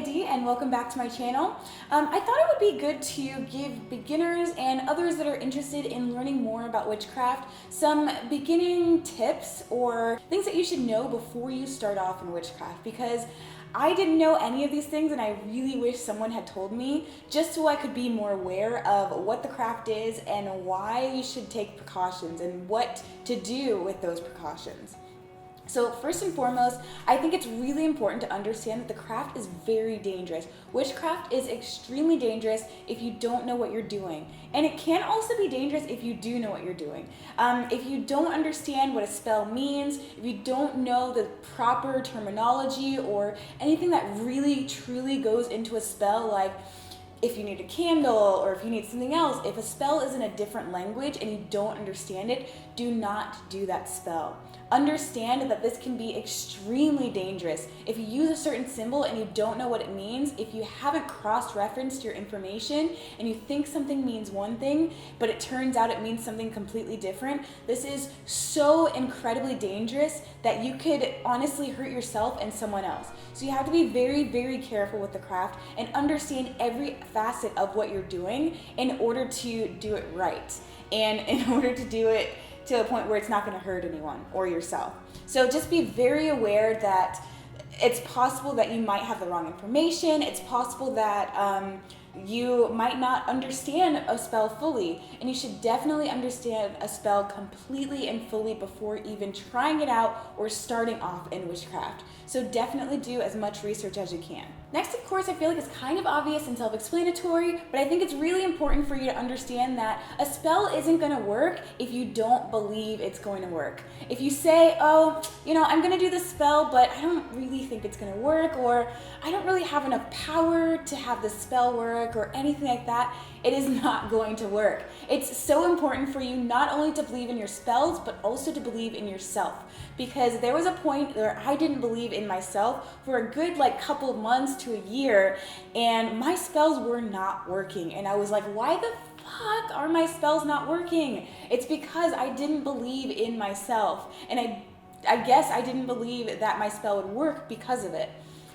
ID and welcome back to my channel. I thought it would be good to give beginners and others that are interested in learning more about witchcraft some beginning tips or things that you should know before you start off in witchcraft, because I didn't know any of these things and I really wish someone had told me, just so I could be more aware of what the craft is and why you should take precautions and what to do with those precautions. So first and foremost, I think it's really important to understand that the craft is very dangerous. Witchcraft is extremely dangerous if you don't know what you're doing. And it can also be dangerous if you do know what you're doing. If you don't understand what a spell means, if you don't know the proper terminology or anything that really truly goes into a spell, like if you need a candle or if you need something else, if a spell is in a different language and you don't understand it, do not do that spell. Understand that this can be extremely dangerous. If you use a certain symbol and you don't know what it means, if you haven't cross-referenced your information and you think something means one thing, but it turns out it means something completely different, this is so incredibly dangerous that you could honestly hurt yourself and someone else. So you have to be very, very careful with the craft and understand every facet of what you're doing in order to do it right and in order to do it to a point where it's not going to hurt anyone or yourself. So just be very aware that it's possible that you might have the wrong information. It's possible that you might not understand a spell fully, and you should definitely understand a spell completely and fully before even trying it out or starting off in witchcraft. So definitely do as much research as you can. Next, of course, I feel like it's kind of obvious and self-explanatory, but I think it's really important for you to understand that a spell isn't going to work if you don't believe it's going to work. If you say, oh, I'm going to do this spell, but I don't really think it's going to work, or I don't really have enough power to have this spell work, or anything like that, it is not going to work. It's so important for you not only to believe in your spells, but also to believe in yourself. Because there was a point where I didn't believe in myself for a good couple of months to a year, and my spells were not working. And I was like, why the fuck are my spells not working? It's because I didn't believe in myself. And I guess I didn't believe that my spell would work because of it.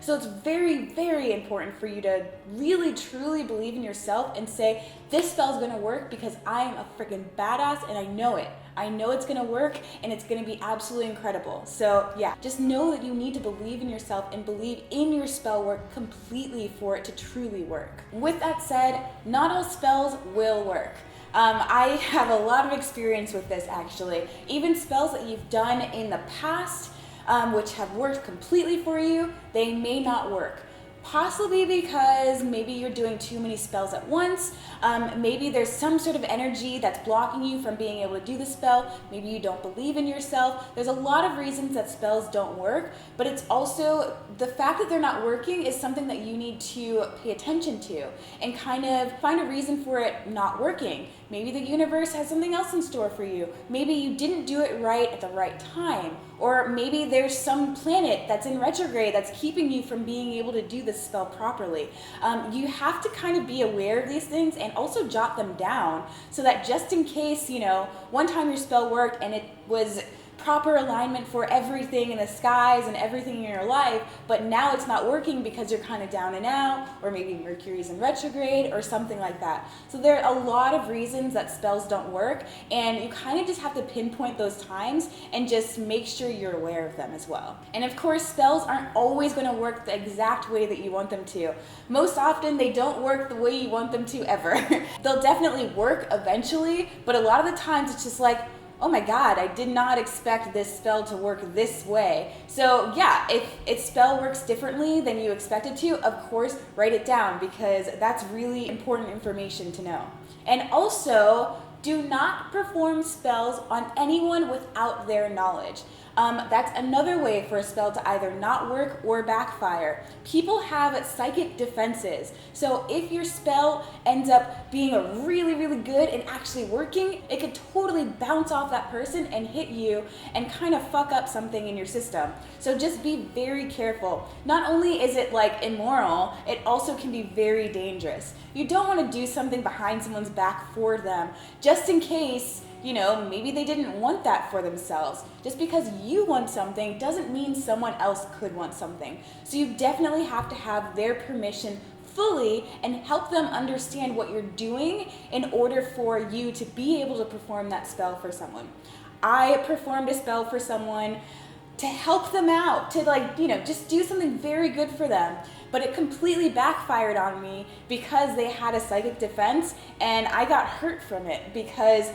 So it's very, very important for you to really, truly believe in yourself and say, this spell's gonna work because I am a freaking badass and I know it. I know it's gonna work and it's gonna be absolutely incredible. So yeah, just know that you need to believe in yourself and believe in your spell work completely for it to truly work. With that said, not all spells will work. I have a lot of experience with this actually. Even spells that you've done in the past, which have worked completely for you, they may not work. Possibly because maybe you're doing too many spells at once. Maybe there's some sort of energy that's blocking you from being able to do the spell. Maybe you don't believe in yourself. There's a lot of reasons that spells don't work, but it's also the fact that they're not working is something that you need to pay attention to and kind of find a reason for it not working. Maybe the universe has something else in store for you. Maybe you didn't do it right at the right time. Or maybe there's some planet that's in retrograde that's keeping you from being able to do this spell properly. You have to kind of be aware of these things and also jot them down so that just in case, one time your spell worked and it was proper alignment for everything in the skies and everything in your life, but now it's not working because you're kind of down and out, or maybe Mercury's in retrograde or something like that. So there are a lot of reasons that spells don't work, and you kind of just have to pinpoint those times and just make sure you're aware of them as well. And of course, spells aren't always going to work the exact way that you want them to. Most often, they don't work the way you want them to ever. They'll definitely work eventually, but a lot of the times it's just like, oh my God, I did not expect this spell to work this way. So yeah, if its spell works differently than you expect it to, of course, write it down because that's really important information to know. And also, do not perform spells on anyone without their knowledge. That's another way for a spell to either not work or backfire. People have psychic defenses. So if your spell ends up being a really, really good and actually working, it could totally bounce off that person and hit you and kind of fuck up something in your system. So just be very careful. Not only is it immoral, it also can be very dangerous. You don't want to do something behind someone's back for them, just in case you know, maybe they didn't want that for themselves. Just because you want something doesn't mean someone else could want something. So you definitely have to have their permission fully and help them understand what you're doing in order for you to be able to perform that spell for someone. I performed a spell for someone to help them out, to like, you know, just do something very good for them. But it completely backfired on me because they had a psychic defense, and I got hurt from it because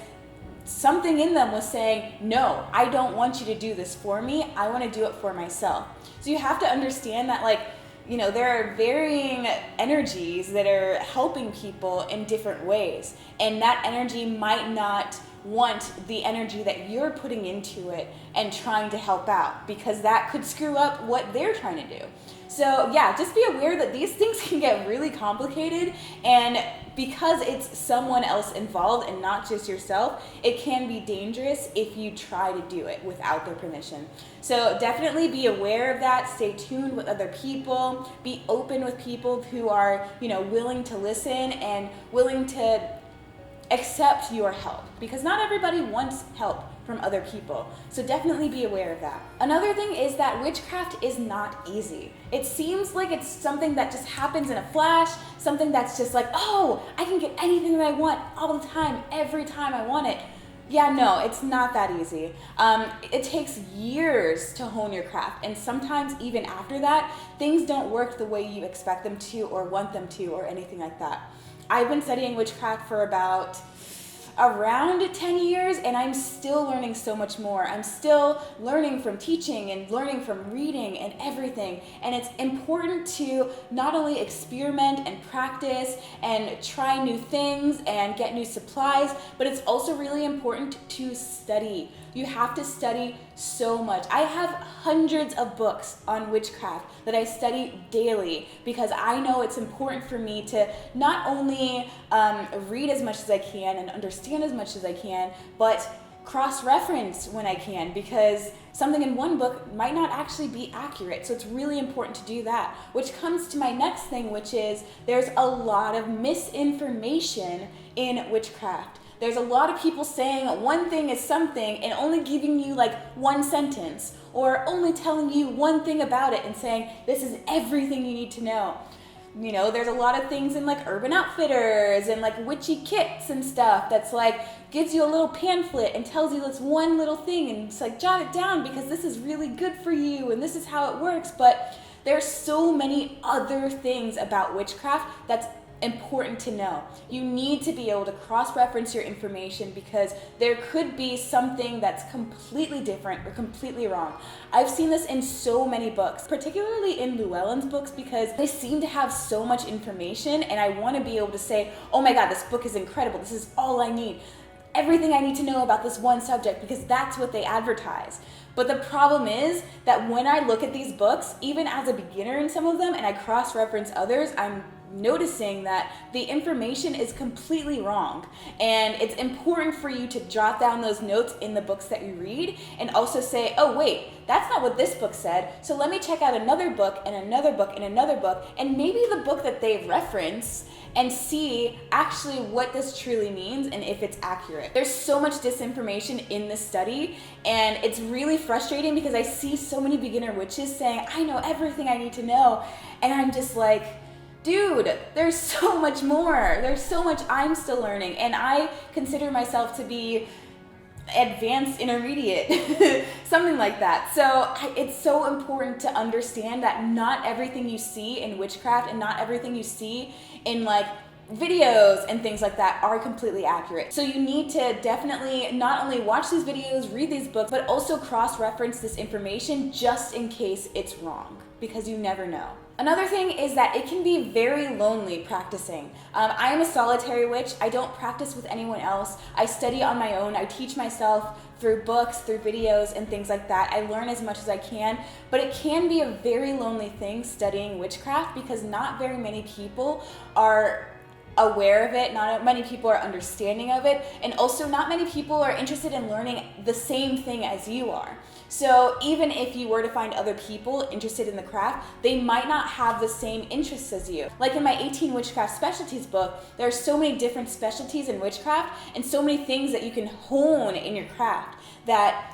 something in them was saying, no, I don't want you to do this for me. I want to do it for myself. So you have to understand that, like, you know, there are varying energies that are helping people in different ways. And that energy might not want the energy that you're putting into it and trying to help out, because that could screw up what they're trying to do. So yeah, just be aware that these things can get really complicated, and because it's someone else involved and not just yourself, it can be dangerous if you try to do it without their permission. So definitely be aware of that. Stay tuned with other people. Be open with people who are, you know, willing to listen and willing to accept your help, because not everybody wants help from other people. So definitely be aware of that. Another thing is that witchcraft is not easy. It seems like it's something that just happens in a flash, something that's just like, oh, I can get anything that I want all the time, every time I want it. Yeah, no, it's not that easy. It takes years to hone your craft, and sometimes even after that, things don't work the way you expect them to or want them to or anything like that. I've been studying witchcraft for about around 10 years, and I'm still learning so much more. I'm still learning from teaching and learning from reading and everything. And it's important to not only experiment and practice and try new things and get new supplies, but it's also really important to study. You have to study so much. I have hundreds of books on witchcraft that I study daily because I know it's important for me to not only read as much as I can and understand as much as I can, but cross-reference when I can, because something in one book might not actually be accurate. So it's really important to do that, which comes to my next thing, which is there's a lot of misinformation in witchcraft. There's a lot of people saying one thing is something and only giving you like one sentence, or only telling you one thing about it and saying this is everything you need to know. You know, there's a lot of things in like Urban Outfitters and like witchy kits and stuff that's like gives you a little pamphlet and tells you this one little thing and it's like jot it down because this is really good for you and this is how it works. But there's so many other things about witchcraft that's important to know. You need to be able to cross-reference your information because there could be something that's completely different or completely wrong. I've seen this in so many books, particularly in Llewellyn's books, because they seem to have so much information, and I want to be able to say, oh my god, this book is incredible, this is all I need, everything I need to know about this one subject, because that's what they advertise. But the problem is that when I look at these books, even as a beginner in some of them, and I cross-reference others, I'm noticing that the information is completely wrong. And it's important for you to jot down those notes in the books that you read and also say, oh wait, that's not what this book said, so let me check out another book and another book and another book, and maybe the book that they reference, and see actually what this truly means and if it's accurate. There's so much disinformation in this study, and it's really frustrating because I see so many beginner witches saying, I know everything I need to know, and I'm just like, dude, there's so much more. There's so much I'm still learning, and I consider myself to be advanced intermediate, something like that. So it's so important to understand that not everything you see in witchcraft and not everything you see in like videos and things like that are completely accurate. So you need to definitely not only watch these videos, read these books, but also cross-reference this information just in case it's wrong, because you never know. Another thing is that it can be very lonely practicing. I am a solitary witch. I don't practice with anyone else. I study on my own. I teach myself through books, through videos, and things like that. I learn as much as I can, but it can be a very lonely thing studying witchcraft because not very many people are aware of it, not many people are understanding of it, and also not many people are interested in learning the same thing as you are. So even if you were to find other people interested in the craft, they might not have the same interests as you. Like in my 18 Witchcraft Specialties book, there are so many different specialties in witchcraft and so many things that you can hone in your craft that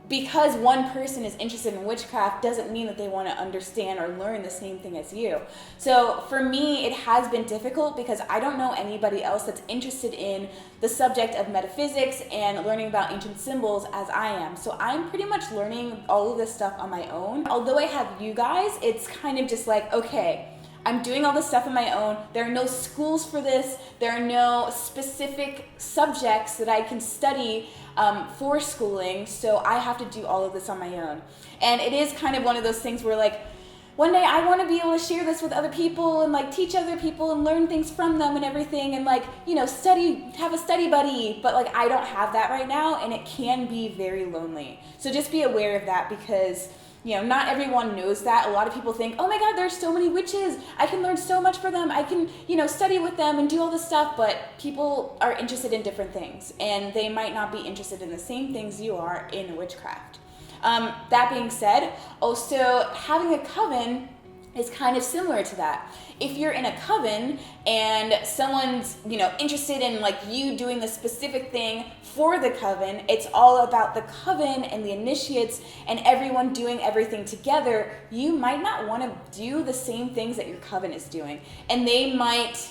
because one person is interested in witchcraft doesn't mean that they want to understand or learn the same thing as you. So for me, it has been difficult because I don't know anybody else that's interested in the subject of metaphysics and learning about ancient symbols as I am. So I'm pretty much learning all of this stuff on my own. Although I have you guys, it's kind of just like, okay, I'm doing all this stuff on my own. There are no schools for this. There are no specific subjects that I can study for schooling, so I have to do all of this on my own. And it is kind of one of those things where like, one day I want to be able to share this with other people and like teach other people and learn things from them and everything and like, you know, have a study buddy, but like I don't have that right now and it can be very lonely. So just be aware of that because you know, not everyone knows that. A lot of people think, oh my God, there's so many witches. I can learn so much from them. I can, you know, study with them and do all this stuff. But people are interested in different things and they might not be interested in the same things you are in witchcraft. That being said, also having a coven is kind of similar to that. If you're in a coven and someone's, you know, interested in like you doing the specific thing for the coven, it's all about the coven and the initiates and everyone doing everything together, you might not want to do the same things that your coven is doing. And they might,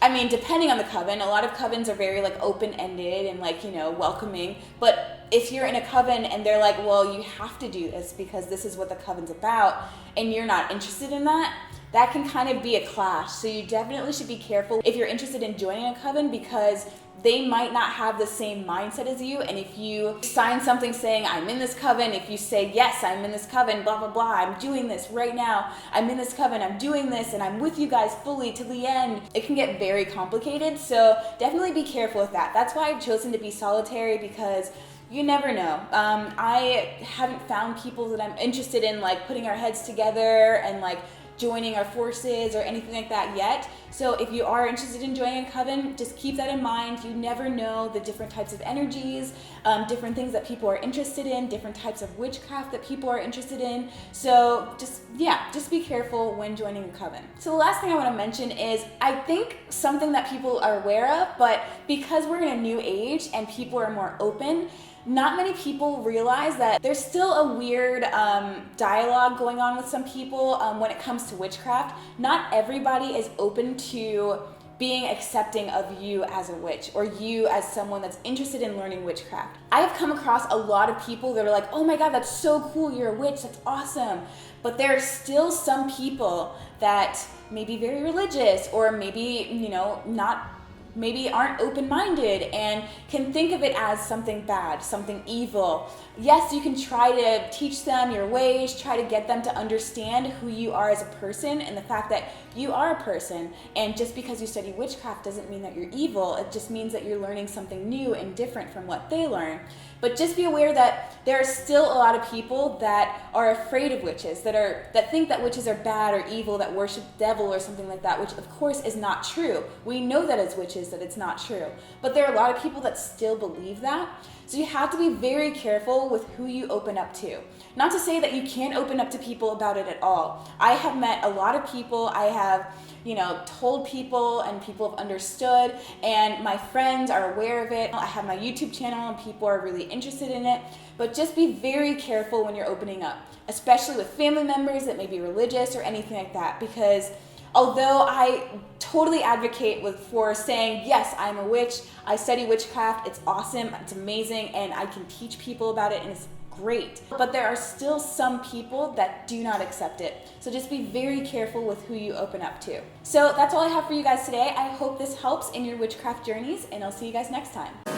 I mean, depending on the coven, a lot of covens are very like open-ended and like, you know, welcoming. But if you're in a coven and they're like, well, you have to do this because this is what the coven's about, and you're not interested in that, that can kind of be a clash. So you definitely should be careful if you're interested in joining a coven because they might not have the same mindset as you. And if you sign something saying, I'm in this coven, if you say, yes, I'm in this coven, blah, blah, blah, I'm doing this right now, I'm in this coven, I'm doing this, and I'm with you guys fully to the end, it can get very complicated. So definitely be careful with that. That's why I've chosen to be solitary because you never know. I haven't found people that I'm interested in like putting our heads together and like joining our forces or anything like that yet. So if you are interested in joining a coven, just keep that in mind. You never know the different types of energies, different things that people are interested in, different types of witchcraft that people are interested in. So just be careful when joining a coven. So the last thing I want to mention is I think something that people are aware of, but because we're in a new age and people are more open, not many people realize that there's still a weird dialogue going on with some people when it comes to witchcraft. Not everybody is open to being accepting of you as a witch or you as someone that's interested in learning witchcraft. I have come across a lot of people that are like, oh my God, that's so cool, you're a witch, that's awesome. But there are still some people that may be very religious or maybe, you know, maybe aren't open-minded and can think of it as something bad, something evil. Yes, you can try to teach them your ways, try to get them to understand who you are as a person and the fact that you are a person. And just because you study witchcraft doesn't mean that you're evil. It just means that you're learning something new and different from what they learn. But just be aware that there are still a lot of people that are afraid of witches, that think that witches are bad or evil, that worship the devil or something like that, which of course is not true. We know that as witches that it's not true. But there are a lot of people that still believe that. So you have to be very careful with who you open up to. Not to say that you can't open up to people about it at all. I have met a lot of people. I have, you know, told people and people have understood and my friends are aware of it. I have my YouTube channel and people are really interested in it. But just be very careful when you're opening up, especially with family members that may be religious or anything like that, because although I totally advocate for saying, yes, I'm a witch, I study witchcraft, it's awesome, it's amazing, and I can teach people about it, and it's great. But there are still some people that do not accept it. So just be very careful with who you open up to. So that's all I have for you guys today. I hope this helps in your witchcraft journeys, and I'll see you guys next time.